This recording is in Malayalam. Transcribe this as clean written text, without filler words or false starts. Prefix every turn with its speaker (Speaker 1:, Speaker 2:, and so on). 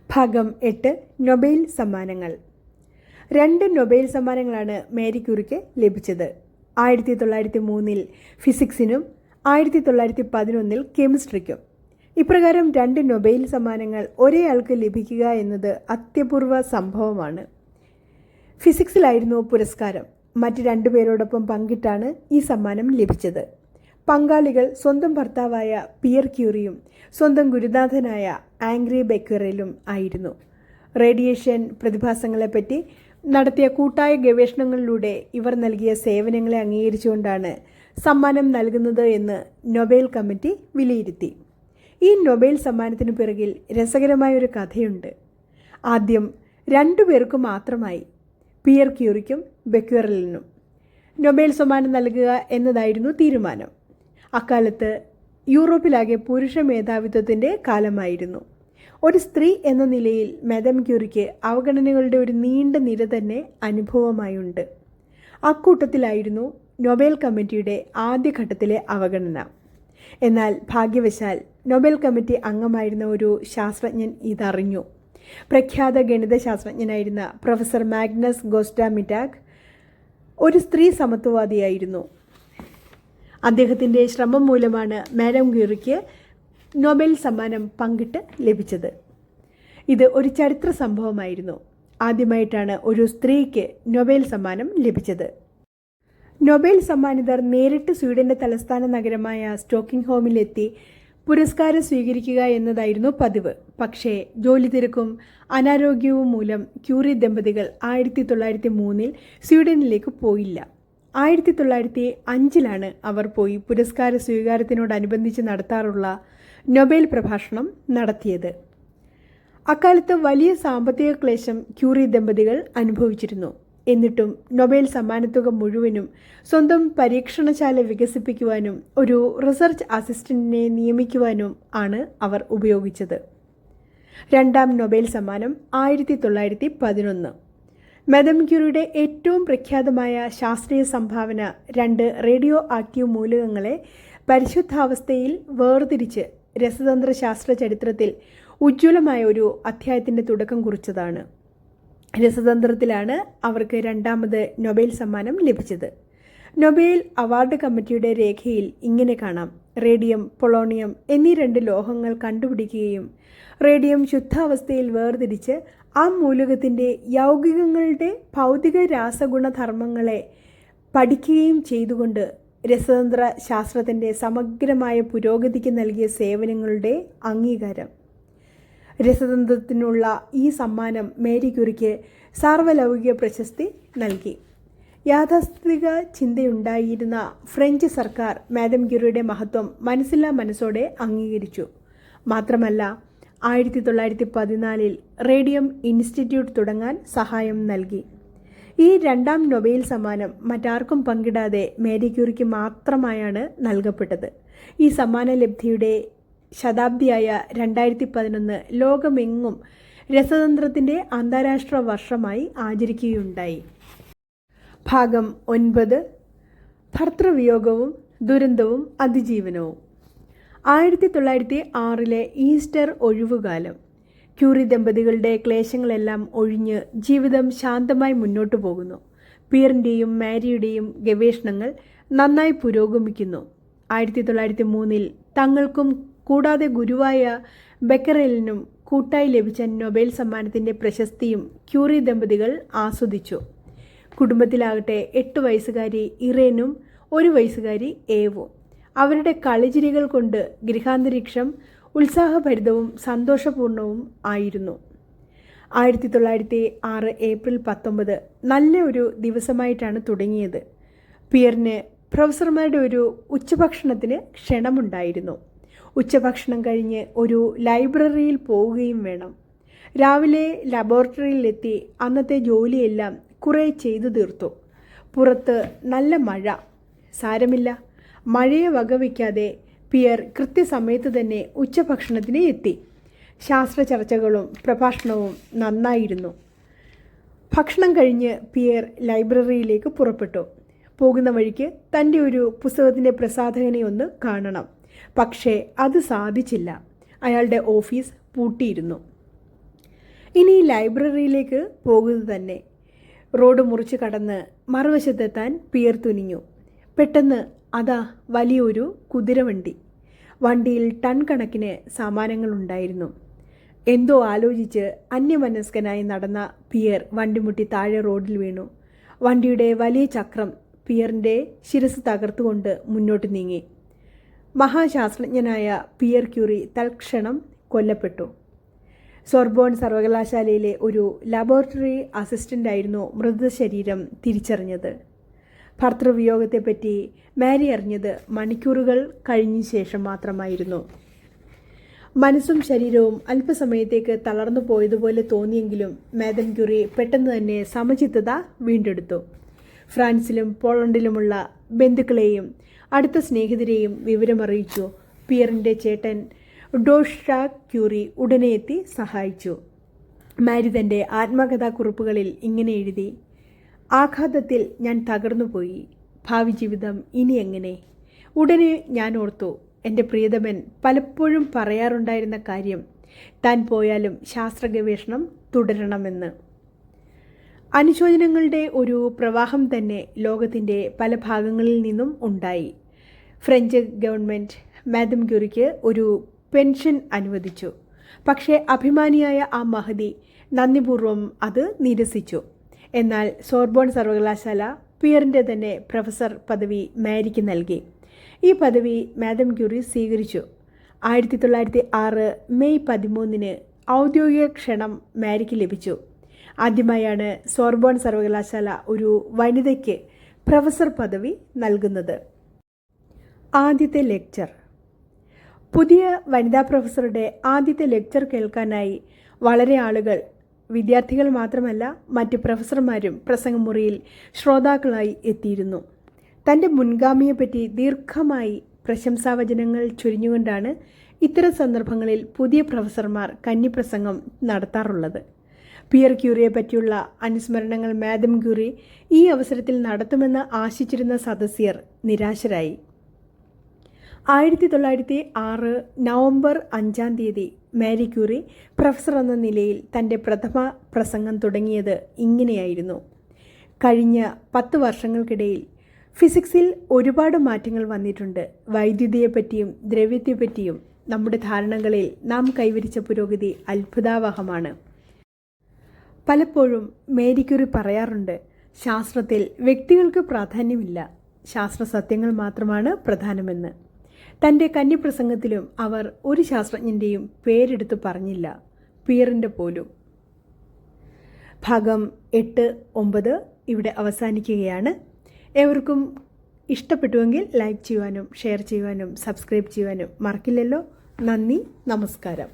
Speaker 1: ഭാഗം 8 നൊബേൽ സമ്മാനങ്ങൾ. 2 നൊബേൽ സമ്മാനങ്ങളാണ് മേരി ക്യൂറിക്ക് ലഭിച്ചത്. 1903 ഫിസിക്സിനും 1911 കെമിസ്ട്രിക്കും. ഇപ്രകാരം 2 നൊബേൽ സമ്മാനങ്ങൾ ഒരേയാൾക്ക് ലഭിക്കുക എന്നത് അത്യപൂർവ സംഭവമാണ്. ഫിസിക്സിലായിരുന്നു പുരസ്കാരം. മറ്റ് 2 പേരോടൊപ്പം പങ്കിട്ടാണ് ഈ സമ്മാനം ലഭിച്ചത്. പങ്കാളികൾ സ്വന്തം ഭർത്താവായ പിയർ ക്യൂറിയും സ്വന്തം ഗുരുനാഥനായ ആംഗ്രി ബെക്വറലും ആയിരുന്നു. റേഡിയേഷൻ പ്രതിഭാസങ്ങളെപ്പറ്റി നടത്തിയ കൂട്ടായ ഗവേഷണങ്ങളിലൂടെ ഇവർ നൽകിയ സേവനങ്ങളെ അംഗീകരിച്ചുകൊണ്ടാണ് സമ്മാനം നൽകുന്നത് എന്ന് നൊബേൽ കമ്മിറ്റി വിലയിരുത്തി. ഈ നൊബേൽ സമ്മാനത്തിനു പിറകിൽ രസകരമായൊരു കഥയുണ്ട്. ആദ്യം 2 പേർക്ക് മാത്രമായി, പിയർ ക്യൂറിക്കും ബെക്വറലിനും നൊബേൽ സമ്മാനം നൽകുക എന്നതായിരുന്നു തീരുമാനം. അക്കാലത്ത് യൂറോപ്പിലാകെ പുരുഷ മേധാവിത്വത്തിൻ്റെ കാലമായിരുന്നു. ഒരു സ്ത്രീ എന്ന നിലയിൽ മാഡം ക്യൂറിക്ക് അവഗണനകളുടെ ഒരു നീണ്ട നിര തന്നെ അനുഭവമായുണ്ട്. അക്കൂട്ടത്തിലായിരുന്നു നൊബേൽ കമ്മിറ്റിയുടെ ആദ്യഘട്ടത്തിലെ അവഗണന. എന്നാൽ ഭാഗ്യവശാൽ നൊബേൽ കമ്മിറ്റി അംഗമായിരുന്ന ഒരു ശാസ്ത്രജ്ഞൻ ഇതറിഞ്ഞു. പ്രഖ്യാത ഗണിതശാസ്ത്രജ്ഞനായിരുന്ന പ്രൊഫസർ മാഗ്നസ് ഗോസ്റ്റാമിറ്റാക് ഒരു സ്ത്രീ സമത്വവാദിയായിരുന്നു. അദ്ദേഹത്തിൻ്റെ ശ്രമം മൂലമാണ് മാഡം ക്യൂറിക്ക് നൊബേൽ സമ്മാനം പങ്കിട്ട് ലഭിച്ചത്. ഇത് ഒരു ചരിത്ര സംഭവമായിരുന്നു. ആദ്യമായിട്ടാണ് ഒരു സ്ത്രീക്ക് നൊബേൽ സമ്മാനം ലഭിച്ചത്. നൊബേൽ സമ്മാനിതർ നേരിട്ട് സ്വീഡന്റെ തലസ്ഥാന നഗരമായ സ്റ്റോക്കിംഗ് ഹോമിലെത്തി പുരസ്കാരം സ്വീകരിക്കുക എന്നതായിരുന്നു പതിവ്. പക്ഷേ ജോലി തിരക്കും അനാരോഗ്യവും മൂലം ക്യൂറി ദമ്പതികൾ 1903 സ്വീഡനിലേക്ക് പോയില്ല. 1905 അവർ പോയി പുരസ്കാര സ്വീകാരത്തിനോടനുബന്ധിച്ച് നടത്താറുള്ള നൊബേൽ പ്രഭാഷണം നടത്തിയത്. അക്കാലത്ത് വലിയ സാമ്പത്തിക ക്ലേശം ക്യൂറി ദമ്പതികൾ അനുഭവിച്ചിരുന്നു. എന്നിട്ടും നൊബേൽ സമ്മാനത്തുക മുഴുവനും സ്വന്തം പരീക്ഷണശാല വികസിപ്പിക്കുവാനും ഒരു റിസർച്ച് അസിസ്റ്റന്റിനെ നിയമിക്കുവാനും ആണ് അവർ ഉപയോഗിച്ചത്. 2ാം നൊബേൽ സമ്മാനം 1911. മാഡം ക്യൂറിയുടെ ഏറ്റവും പ്രഖ്യാതമായ ശാസ്ത്രീയ സംഭാവന 2 റേഡിയോ ആക്റ്റീവ് മൂലകങ്ങളെ പരിശുദ്ധാവസ്ഥയിൽ വേർതിരിച്ച് രസതന്ത്ര ശാസ്ത്ര ചരിത്രത്തിൽ ഉജ്ജ്വലമായ ഒരു അധ്യായത്തിൻ്റെ തുടക്കം കുറിച്ചതാണ്. രസതന്ത്രത്തിലാണ് അവർക്ക് 2ാമത് നൊബേൽ സമ്മാനം ലഭിച്ചത്. നൊബേൽ അവാർഡ് കമ്മിറ്റിയുടെ രേഖയിൽ ഇങ്ങനെ കാണാം: റേഡിയം, പൊളോണിയം എന്നീ 2 ലോഹങ്ങൾ കണ്ടുപിടിക്കുകയും റേഡിയം ശുദ്ധാവസ്ഥയിൽ വേർതിരിച്ച് ആ മൂലകത്തിൻ്റെ യൗഗികങ്ങളുടെ ഭൗതിക രാസഗുണധർമ്മങ്ങളെ പഠിക്കുകയും ചെയ്തുകൊണ്ട് രസതന്ത്ര ശാസ്ത്രത്തിൻ്റെ സമഗ്രമായ പുരോഗതിക്ക് നൽകിയ സേവനങ്ങളുടെ അംഗീകാരം. രസതന്ത്രത്തിനുള്ള ഈ സമ്മാനം മേരി ക്യൂറിക്ക് സാർവലൗകിക പ്രശസ്തി നൽകി. യാഥാസ്ഥിതിക ചിന്തയുണ്ടായിരുന്ന ഫ്രഞ്ച് സർക്കാർ മാഡം ക്യൂറിയുടെ മഹത്വം മനസ്സില്ലാ മനസ്സോടെ അംഗീകരിച്ചു. മാത്രമല്ല 1914 റേഡിയം ഇൻസ്റ്റിറ്റ്യൂട്ട് തുടങ്ങാൻ സഹായം നൽകി. ഈ 2ാം നൊബേൽ സമ്മാനം മറ്റാർക്കും പങ്കിടാതെ മേരി ക്യൂറിക്ക് മാത്രമായാണ് നൽകപ്പെട്ടത്. ഈ സമ്മാനലബ്ധിയുടെ ശതാബ്ദിയായ 2011 ലോകമെങ്ങും രസതന്ത്രത്തിൻ്റെ അന്താരാഷ്ട്ര വർഷമായി ആചരിക്കുകയുണ്ടായി. ഭാഗം 9 ഭർതൃവിയോഗവും ദുരന്തവും അതിജീവനവും. 1906 ഈസ്റ്റർ ഒഴിവുകാലം. ക്യൂറി ദമ്പതികളുടെ ക്ലേശങ്ങളെല്ലാം ഒഴിഞ്ഞ് ജീവിതം ശാന്തമായി മുന്നോട്ടു പോകുന്നു. പിയറിൻ്റെയും മാരിയുടെയും ഗവേഷണങ്ങൾ നന്നായി പുരോഗമിക്കുന്നു. 1903 തങ്ങൾക്കും കൂടാതെ ഗുരുവായ ബെക്കറലിനും കൂട്ടായി ലഭിച്ച നൊബേൽ സമ്മാനത്തിൻ്റെ പ്രശസ്തിയും ക്യൂറി ദമ്പതികൾ ആസ്വദിച്ചു. കുടുംബത്തിലാകട്ടെ 8 വയസ്സുകാരി ഇറേനും 1 വയസ്സുകാരി ഏവും. അവരുടെ കളിചിരികൾ കൊണ്ട് ഗൃഹാന്തരീക്ഷം ഉത്സാഹഭരിതവും സന്തോഷപൂർണവും ആയിരുന്നു. 1906 ഏപ്രിൽ 19 നല്ല ഒരു ദിവസമായിട്ടാണ് തുടങ്ങിയത്. പിയറിന് പ്രൊഫസർമാരുടെ ഒരു ഉച്ചഭക്ഷണത്തിന് ക്ഷണമുണ്ടായിരുന്നു. ഉച്ചഭക്ഷണം കഴിഞ്ഞ് ഒരു ലൈബ്രറിയിൽ പോവുകയും വേണം. രാവിലെ ലബോറട്ടറിയിലെത്തി അന്നത്തെ ജോലിയെല്ലാം കുറേ ചെയ്തു തീർത്തു. പുറത്ത് നല്ല മഴ. സാരമില്ല, മഴയെ വകവയ്ക്കാതെ പിയർ കൃത്യസമയത്ത് തന്നെ ഉച്ചഭക്ഷണത്തിന് എത്തി. ശാസ്ത്ര ചർച്ചകളും പ്രഭാഷണവും നന്നായിരുന്നു. ഭക്ഷണം കഴിഞ്ഞ് പിയർ ലൈബ്രറിയിലേക്ക് പുറപ്പെട്ടു. പോകുന്ന വഴിക്ക് തൻ്റെ ഒരു പുസ്തകത്തിൻ്റെ പ്രസാധകനെ ഒന്ന് കാണണം. പക്ഷേ അത് സാധിച്ചില്ല. അയാളുടെ ഓഫീസ് പൂട്ടിയിരുന്നു. ഇനി ലൈബ്രറിയിലേക്ക് പോകുക തന്നെ. റോഡ് മുറിച്ച് കടന്ന് മറുവശത്തെത്താൻ പിയർ തുനിഞ്ഞു. പെട്ടെന്ന് അതാ വലിയൊരു കുതിരവണ്ടി. വണ്ടിയിൽ ടൺ കണക്കിന് സാമാനങ്ങളുണ്ടായിരുന്നു. എന്തോ ആലോചിച്ച് അന്യമനസ്കനായി നടന്ന പിയർ വണ്ടിമുട്ടി താഴെ റോഡിൽ വീണു. വണ്ടിയുടെ വലിയ ചക്രം പിയറിൻ്റെ ശിരസ് തകർത്തുകൊണ്ട് മുന്നോട്ട് നീങ്ങി. മഹാശാസ്ത്രജ്ഞനായ പിയർ ക്യൂറി തൽക്ഷണം കൊല്ലപ്പെട്ടു. സോർബോൺ സർവകലാശാലയിലെ ഒരു ലബോറട്ടറി അസിസ്റ്റൻ്റായിരുന്നു മൃതശരീരം തിരിച്ചറിഞ്ഞത്. ഭർത്തൃവിയോഗത്തെപ്പറ്റി മാരി അറിഞ്ഞത് മണിക്കൂറുകൾ കഴിഞ്ഞ ശേഷം മാത്രമായിരുന്നു. മനസ്സും ശരീരവും അല്പസമയത്തേക്ക് തളർന്നു പോയതുപോലെ തോന്നിയെങ്കിലും മാഡം ക്യൂറി പെട്ടെന്ന് തന്നെ സമചിത്തത വീണ്ടെടുത്തു. ഫ്രാൻസിലും പോളണ്ടിലുമുള്ള ബന്ധുക്കളെയും അടുത്ത സ്നേഹിതരെയും വിവരമറിയിച്ചു. പിയറിൻ്റെ ചേട്ടൻ ഡോഷാക് ക്യൂറി ഉടനെ എത്തി സഹായിച്ചു. മാരി തൻ്റെ ആത്മകഥാക്കുറിപ്പുകളിൽ ഇങ്ങനെ എഴുതി: ആഘാതത്തിൽ ഞാൻ തകർന്നുപോയി. ഭാവി ജീവിതം ഇനി എങ്ങനെ? ഉടനെ ഞാൻ ഓർത്തു, എൻ്റെ പ്രിയതമൻ പലപ്പോഴും പറയാറുണ്ടായിരുന്ന കാര്യം, താൻ പോയാലും ശാസ്ത്ര ഗവേഷണം തുടരണമെന്ന്. അനുശോചനങ്ങളുടെ ഒരു പ്രവാഹം തന്നെ ലോകത്തിൻ്റെ പല ഭാഗങ്ങളിൽ നിന്നും ഉണ്ടായി. ഫ്രഞ്ച് ഗവൺമെൻറ് മാഡം ക്യൂറിക്ക് ഒരു പെൻഷൻ അനുവദിച്ചു. പക്ഷേ അഭിമാനിയായ ആ മഹതി നന്ദിപൂർവ്വം അത് നിരസിച്ചു. എന്നാൽ സോർബോൺ സർവകലാശാല പിയറിൻ്റെ തന്നെ പ്രൊഫസർ പദവി മാരിക്ക് നൽകി. ഈ പദവി മാഡം ക്യൂറി സ്വീകരിച്ചു. 1906 മെയ് 13 ഔദ്യോഗിക ക്ഷണം മാരിക്ക് ലഭിച്ചു. ആദ്യമായാണ് സോർബോൺ സർവകലാശാല ഒരു വനിതയ്ക്ക് പ്രൊഫസർ പദവി നൽകുന്നത്. ആദ്യത്തെ ലെക്ചർ. പുതിയ വനിതാ പ്രൊഫസറുടെ ആദ്യത്തെ ലെക്ചർ കേൾക്കാനായി വളരെ ആളുകൾ, വിദ്യാർത്ഥികൾ മാത്രമല്ല മറ്റ് പ്രൊഫസർമാരും പ്രസംഗമുറിയിൽ ശ്രോതാക്കളായി എത്തിയിരുന്നു. തൻ്റെ മുൻഗാമിയെപ്പറ്റി ദീർഘമായി പ്രശംസാവചനങ്ങൾ ചൊരിഞ്ഞുകൊണ്ടാണ് ഇത്തരം സന്ദർഭങ്ങളിൽ പുതിയ പ്രൊഫസർമാർ കന്നിപ്രസംഗം നടത്താറുള്ളത്. പിയർ ക്യൂറിയെ പറ്റിയുള്ള അനുസ്മരണങ്ങൾ മാഡം ക്യൂറി ഈ അവസരത്തിൽ നടത്തുമെന്ന് ആശിച്ചിരുന്ന സദസ്യർ നിരാശരായി. 1906 നവംബർ 5 മാരി ക്യൂറി പ്രൊഫസർ എന്ന നിലയിൽ തൻ്റെ പ്രഥമ പ്രസംഗം തുടങ്ങിയത് ഇങ്ങനെയായിരുന്നു: കഴിഞ്ഞ 10 വർഷങ്ങൾക്കിടയിൽ ഫിസിക്സിൽ ഒരുപാട് മാറ്റങ്ങൾ വന്നിട്ടുണ്ട്. വൈദ്യുതിയെപ്പറ്റിയും ദ്രവ്യത്തെപ്പറ്റിയും നമ്മുടെ ധാരണകളിൽ നാം കൈവരിച്ച പുരോഗതി അത്ഭുതാവഹമാണ്. പലപ്പോഴും മേരി ക്യൂറി പറയാറുണ്ട്, ശാസ്ത്രത്തിൽ വ്യക്തികൾക്ക് പ്രാധാന്യമില്ല, ശാസ്ത്ര സത്യങ്ങൾ മാത്രമാണ് പ്രധാനമെന്ന്. തൻ്റെ കന്നിപ്രസംഗത്തിലും അവർ ഒരു ശാസ്ത്രജ്ഞൻ്റെയും പേരെടുത്ത് പറഞ്ഞില്ല, പിയറിൻ്റെ പോലും. ഭാഗം 8, 9 ഇവിടെ അവസാനിക്കുകയാണ്. ഏവർക്കും ഇഷ്ടപ്പെട്ടുവെങ്കിൽ ലൈക്ക് ചെയ്യുവാനും ഷെയർ ചെയ്യുവാനും സബ്സ്ക്രൈബ് ചെയ്യുവാനും മറക്കില്ലല്ലോ. നന്ദി, നമസ്കാരം.